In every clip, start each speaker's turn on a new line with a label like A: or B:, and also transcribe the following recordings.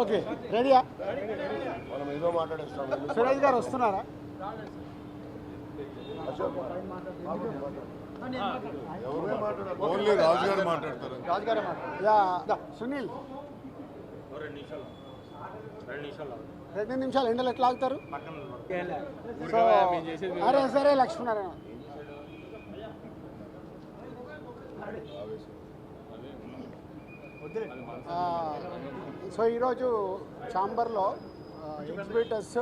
A: Okay రెడీయా? మనం ఏదో మాట్లాడేస్తాం. సురేష్ గారు వస్తున్నారా?
B: ఓన్లీ రాజు గారు మాట్లాడతారు.
A: రాజు గారు సునీల్ 2 నిమిషాలు ఎండలు ఎట్లా ఆగుతారు? అరే సరే లక్ష్మీనారాయణ. సో ఈరోజు ఛాంబర్లో ఎగ్జిబిటర్స్,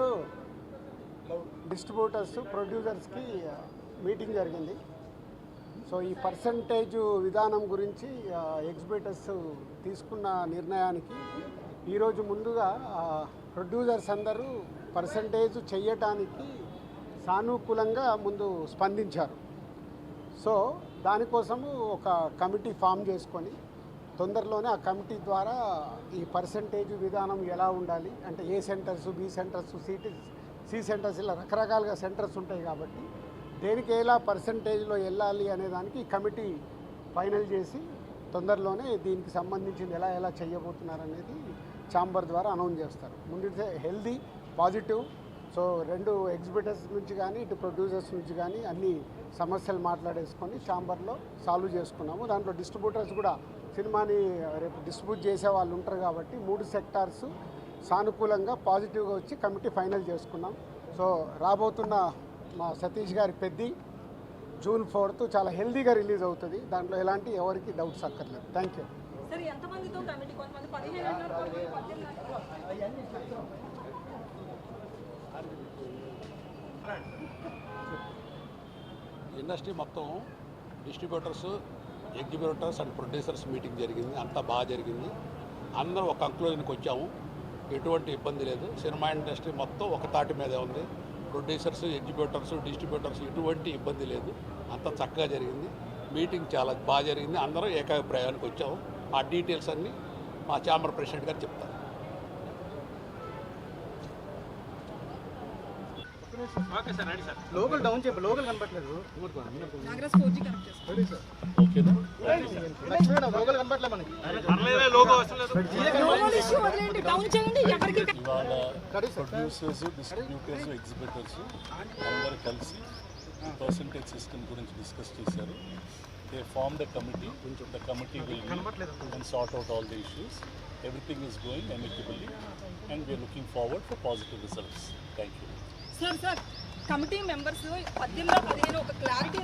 A: డిస్ట్రిబ్యూటర్స్, ప్రొడ్యూసర్స్కి మీటింగ్ జరిగింది. సో ఈ పర్సంటేజ్ విధానం గురించి ఎగ్జిబిటర్స్ తీసుకున్న నిర్ణయానికి ఈరోజు ముందుగా ప్రొడ్యూసర్స్ అందరూ పర్సంటేజ్ చెయ్యటానికి సానుకూలంగా ముందు స్పందించారు. సో దానికోసము ఒక కమిటీ ఫామ్ చేసుకొని తొందరలోనే ఆ కమిటీ ద్వారా ఈ పర్సంటేజ్ విధానం ఎలా ఉండాలి అంటే A centres, B centres, C centres ఇలా రకరకాలుగా సెంటర్స్ ఉంటాయి కాబట్టి దేనికి ఎలా పర్సంటేజ్లో వెళ్ళాలి అనేదానికి ఈ కమిటీ ఫైనల్ చేసి తొందరలోనే దీనికి సంబంధించింది ఎలా చేయబోతున్నారు అనేది ఛాంబర్ ద్వారా అనౌన్స్ చేస్తారు. ముందు హెల్దీ పాజిటివ్. సో 2 ఎగ్జిబిటర్స్ నుంచి కానీ ఇటు ప్రొడ్యూసర్స్ నుంచి కానీ అన్ని సమస్యలు మాట్లాడేసుకొని ఛాంబర్లో సాల్వ్ చేసుకున్నాము. దాంట్లో డిస్ట్రిబ్యూటర్స్ కూడా సినిమాని రేపు డిస్ట్రిబ్యూట్ చేసే వాళ్ళు ఉంటారు కాబట్టి 3 సెక్టార్స్ సానుకూలంగా పాజిటివ్గా వచ్చి కమిటీ ఫైనల్ చేసుకున్నాం. సో రాబోతున్న మా సతీష్ గారి పెద్ది జూన్ 4th చాలా హెల్దీగా రిలీజ్ అవుతుంది. దాంట్లో ఎలాంటి ఎవరికి డౌట్స్ అక్కర్లేదు. Thank you.
C: ఇండస్ట్రీ మొత్తం distributors, exhibitors and producers meeting జరిగింది. అంతా బాగా జరిగింది. అందరూ ఒక కంక్లూజన్కి వచ్చాము. ఎటువంటి ఇబ్బంది లేదు. సినిమా ఇండస్ట్రీ మొత్తం ఒక తాటి మీదే ఉంది. ప్రొడ్యూసర్స్, ఎగ్జిబ్యూటర్స్, డిస్ట్రిబ్యూటర్స్ ఎటువంటి ఇబ్బంది లేదు. అంతా చక్కగా జరిగింది. మీటింగ్ చాలా బాగా జరిగింది. అందరూ ఏకాభిప్రాయానికి వచ్చాము. ఆ డీటెయిల్స్ అన్నీ మా ఛాంబర్ ప్రెసిడెంట్ గారు చెప్తారు.
A: లోకల్ డౌన్ చెప్పు, లోకల్ కనపట్లేదు. లోకల్ కనపట్లేదు మనకి.
B: ప్రొడ్యూసర్స్, డిస్ట్రిబ్యూటర్స్, ఎగ్జిబిటర్స్ అందరూ కలిసి పర్సంటేజ్ సిస్టమ్ గురించి డిస్కస్ చేశారు. They formed a committee. The committee will meet and sort out all the issues. Everything is going amicably and we are looking forward for positive results. Thank you.
D: Sir, committee members 10 ఒక clarity